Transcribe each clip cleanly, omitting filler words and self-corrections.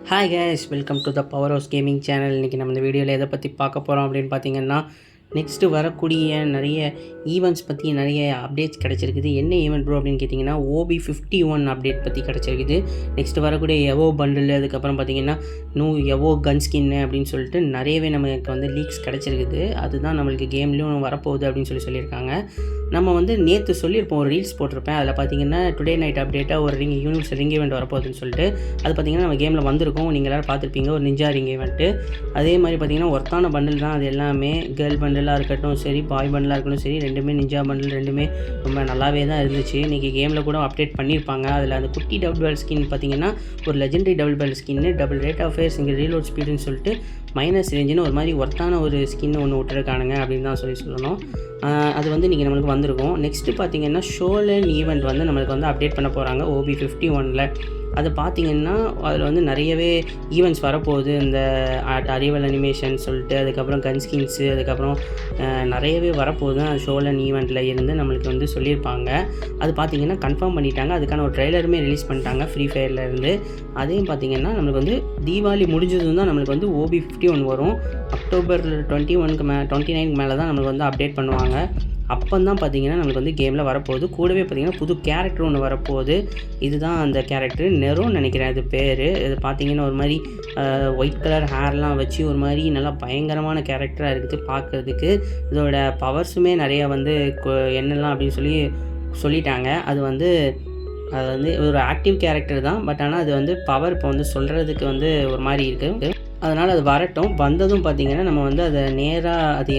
Hi guys, welcome to the power house gaming channel. இன்றைக்கி நம்ம இந்த வீடியோவில் எதை பற்றி பார்க்க போகிறோம் அப்படின்னு பார்த்தீங்கன்னா, நெக்ஸ்ட்டு வரக்கூடிய நிறைய ஈவெண்ட்ஸ் பற்றி நிறைய அப்டேட்ஸ் கிடச்சிருக்குது. என்ன ஈவெண்ட் ப்ரோ அப்படின்னு கேட்டிங்கன்னா, OB51 அப்டேட் பற்றி கிடச்சிருக்குது. நெக்ஸ்ட்டு வரக்கூடிய எவோ பண்டில், அதுக்கப்புறம் பார்த்திங்கன்னா எவோ கன் ஸ்கின்னு அப்படின்னு சொல்லிட்டு நிறையவே நமக்கு வந்து லீக்ஸ் கிடச்சிருக்குது. அதுதான் நம்மளுக்கு கேம்லேயும் வரப்போகுது அப்படின்னு சொல்லியிருக்காங்க. நம்ம வந்து நேற்று சொல்லியிருப்போம், ஒரு ரீல்ஸ் போட்டிருப்பேன். அதில் பார்த்திங்கன்னா டுடே நைட் அப்டேட்டாக ஒரு யூனிவர்சல் ரிங் ஈவெண்ட் வரப்போகுதுன்னு சொல்லிட்டு அது பார்த்திங்கன்னா நம்ம கேமில் வந்திருக்கோம். நீங்கள் எல்லோரும் பார்த்துருப்பீங்க, ஒரு நிஞ்சா ரிங் ஈவெண்ட்டு. அதே மாதிரி பார்த்திங்கன்னா ஒர்த்தான பண்டில் தான் அது எல்லாமே. கேர்ள் பண்டிலாக இருக்கட்டும் சரி, பாய் பண்டிலாக இருக்கட்டும் சரி, ரெண்டுமே நிஞ்சா பண்டில் ரெண்டுமே ரொம்ப நல்லாவே தான் இருந்துச்சு. இன்றைக்கி கேமில் கூட அப்டேட் பண்ணியிருப்பாங்க. அதில் அந்த குட்டி டபுள் பேல் ஸ்கின் பார்த்திங்கன்னா ஒரு லெஜெண்டரி டபுள் பேல் ஸ்கின்னு, டபுள் ரேட் ஆஃப் ஃபயர்ஸ், இங்கே ரீலோட் ஸ்பீடுன்னு சொல்லிட்டு மைனஸ் ரேஞ்சுன்னு ஒரு மாதிரி ஒர்த்தான ஒரு ஸ்கின்னு ஒன்று விட்டுருக்கானுங்க அப்படின்னு தான் சொல்லணும். அது வந்து இன்றைக்கி நம்மளுக்கு வந்திருக்கும். நெக்ஸ்ட்டு பார்த்திங்கன்னா ஷோலன் ஈவெண்ட் வந்து நம்மளுக்கு வந்து அப்டேட் பண்ண போகிறாங்க OB51. அது பார்த்திங்கன்னா அதில் வந்து நிறையவே ஈவெண்ட்ஸ் வரப்போகுது. இந்த அரிவல் அனிமேஷன் சொல்லிட்டு, அதுக்கப்புறம் கன் ஸ்கின்ஸு, அதுக்கப்புறம் நிறையவே வரப்போகுது. அது ஷோலன் ஈவெண்ட்டில் இருந்து நம்மளுக்கு வந்து சொல்லியிருப்பாங்க. அது பார்த்திங்கன்னா கன்ஃபார்ம் பண்ணிட்டாங்க. அதுக்கான ஒரு ட்ரெய்லருமே ரிலீஸ் பண்ணிட்டாங்க ஃப்ரீ ஃபயர்லேருந்து. அதையும் பார்த்திங்கன்னா நம்மளுக்கு வந்து தீபாவளி முடிஞ்சதும் தான் நம்மளுக்கு வந்து OB51 வரும். அக்டோபர் 29க்கு மேலே தான் நம்மளுக்கு வந்து அப்டேட் பண்ணுவாங்க. அப்போ தான் பார்த்திங்கன்னா நம்மளுக்கு வந்து கேமில் வரப்போகுது. கூடவே பார்த்திங்கன்னா புது கேரக்டர் ஒன்று வரப்போகுது. இதுதான் அந்த கேரக்டர், நெரோன்னு நினைக்கிறேன் அது பேர். இது பார்த்திங்கன்னா ஒரு மாதிரி ஒயிட் கலர் ஹேர்லாம் வச்சு ஒரு மாதிரி நல்லா பயங்கரமான கேரக்டராக இருக்குது பார்க்குறதுக்கு. இதோட பவர்ஸுமே நிறையா வந்து என்னெல்லாம் அப்படின்னு சொல்லிட்டாங்க. அது வந்து ஒரு ஆக்டிவ் கேரக்டர் தான். பட் ஆனால் அது வந்து பவர் இப்போ வந்து சொல்கிறதுக்கு வந்து ஒரு மாதிரி இருக்குது. அதனால் அது வரட்டும். வந்ததும் பார்த்திங்கன்னா நம்ம வந்து அதை நேராக அது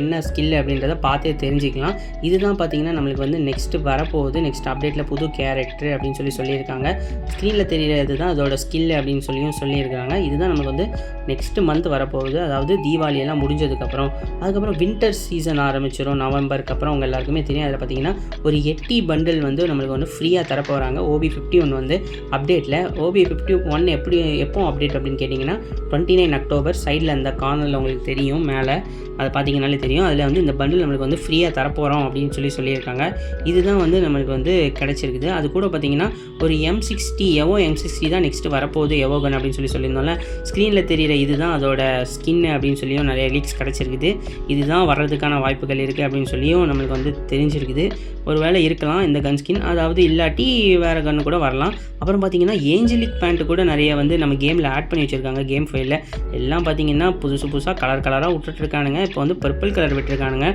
என்ன ஸ்கில் அப்படின்றத பார்த்தே தெரிஞ்சுக்கலாம். இதுதான் பார்த்திங்கன்னா நம்மளுக்கு வந்து நெக்ஸ்ட்டு வரப்போகுது. நெக்ஸ்ட் அப்டேட்டில் புது கேரக்டர் அப்படின்னு சொல்லியிருக்காங்க. ஸ்க்ரீனில் தெரிகிறது தான் அதோட ஸ்கில் அப்படின்னு சொல்லியிருக்காங்க. இதுதான் நமக்கு வந்து நெக்ஸ்ட்டு மந்த் வரப்போகுது. அதாவது தீபாவளியெல்லாம் முடிஞ்சதுக்கப்புறம். அதுக்கப்புறம் வின்டர் சீசன் ஆரம்பிச்சிடும் நவம்பருக்கு அப்புறம். உங்கள் எல்லாருக்குமே தெரியும். அதில் பார்த்திங்கன்னா ஒரு 8 பண்டில் வந்து நம்மளுக்கு வந்து ஃப்ரீயாக தரப்போகிறாங்க OB51 வந்து அப்டேட்டில். OB51 எப்போ அப்டேட் அப்படின்னு கேட்டிங்கன்னா 29 அக்டோபர். சைடில் அந்த கார்னரில் உங்களுக்கு தெரியும், மேலே அதை பார்த்தீங்கன்னாலே தெரியும். அதில் வந்து இந்த பண்டில் நம்மளுக்கு வந்து ஃப்ரீயாக தரப்போகிறோம் அப்படின்னு சொல்லியிருக்காங்க. இதுதான் வந்து நம்மளுக்கு வந்து கிடச்சிருக்குது. அது கூட பார்த்திங்கன்னா ஒரு M60 M60 தான் நெக்ஸ்ட்டு வரப்போகுது எவோகன் அப்படின்னு சொல்லியிருந்தோம்ல. ஸ்க்ரீனில் தெரிகிற இதுதான் அதோட ஸ்கின்னு அப்படின்னு சொல்லியும் நிறைய லீக்ஸ் கிடச்சிருக்குது. இதுதான் வர்றதுக்கான வாய்ப்புகள் இருக்குது அப்படின்னு சொல்லியும் நம்மளுக்கு வந்து தெரிஞ்சிருக்குது. ஒரு வேளை இருக்கலாம் இந்த கன் ஸ்கின், அதாவது இல்லாட்டி வேறு கன்று கூட வரலாம். அப்புறம் பார்த்திங்கன்னா ஏஞ்சலிக் பேண்ட்டு கூட நிறைய வந்து நம்ம கேமில் ஆட் பண்ணி வச்சுருக்காங்க. கேம் ஃபைலில் எல்லாம் பார்த்திங்கன்னா புதுசாக கலராக விட்டுட்ருக்கானுங்க. இப்போ வந்து பர்பிள் கலர் விட்டுருக்கானுங்க.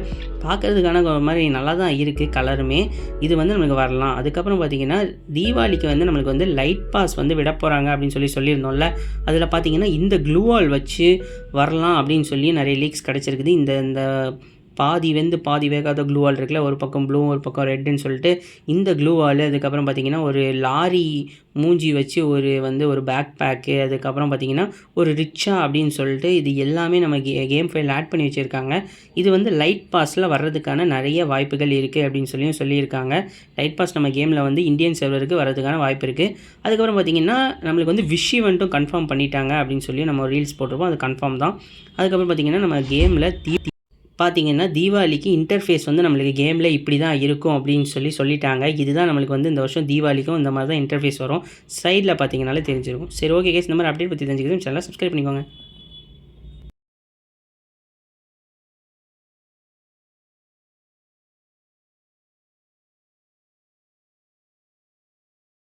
பார்க்குறதுக்கான ஒரு மாதிரி நல்லா தான் இருக்குது கலருமே. இது வந்து நம்மளுக்கு வரலாம். அதுக்கப்புறம் பார்த்திங்கன்னா தீபாவளிக்கு வந்து நம்மளுக்கு வந்து லைட் பாஸ் வந்து விட போகிறாங்க அப்படின்னு சொல்லியிருந்தோம்ல. அதில் பார்த்திங்கன்னா இந்த க்ளூவால் வச்சு வரலாம் அப்படின்னு நிறைய லீக்ஸ் கிடச்சிருக்குது. இந்த பாதி வேகாத க்ளூவால் இருக்குல்ல, ஒரு பக்கம் ப்ளூ ஒரு பக்கம் ரெட்டுன்னு சொல்லிட்டு இந்த க்ளூவால். அதுக்கப்புறம் பார்த்திங்கன்னா ஒரு லாரி மூஞ்சி வச்சு ஒரு பேக் பேக்கு, அதுக்கப்புறம் பார்த்திங்கன்னா ஒரு ரிக்ஷா அப்படின்னு சொல்லிட்டு இது எல்லாமே நம்ம கேம் ஃபைல் ஆட் பண்ணி வச்சுருக்காங்க. இது வந்து லைட் பாஸில் வர்றதுக்கான நிறைய வாய்ப்புகள் இருக்குது அப்படின்னு சொல்லியிருக்காங்க. லைட் பாஸ் நம்ம கேமில் வந்து இந்தியன் சர்வருக்கு வர்றதுக்கான வாய்ப்பு இருக்குது. அதுக்கப்புறம் பார்த்திங்கன்னா நம்மளுக்கு வந்து விஷ் ஈவெண்ட்டும் கன்ஃபார்ம் பண்ணிட்டாங்க அப்படின்னு நம்ம ரீல்ஸ் போட்டிருப்போம். அது கன்ஃபார்ம் தான். அதுக்கப்புறம் பார்த்திங்கன்னா நம்ம கேமில் பார்த்திங்கன்னா தீபாவளிக்கு இன்டர்ஃபேஸ் வந்து நம்மளுக்கு கேமில் இப்படி தான் இருக்கும் அப்படின்னு சொல்லிட்டாங்க. இதுதான் நம்மளுக்கு வந்து இந்த வருஷம் தீபாவளிக்கும் இந்த மாதிரி தான் இன்டர்ஃபேஸ் வரும். சைடில் பார்த்திங்கனாலே தெரிஞ்சிருக்கும். சரி, ஓகே கேஸ், இந்த மாதிரி அப்டேட் பற்றி தெரிஞ்சுக்கிறேன். சேனலை சப்ஸ்கிரைப் பண்ணிக்கோங்க.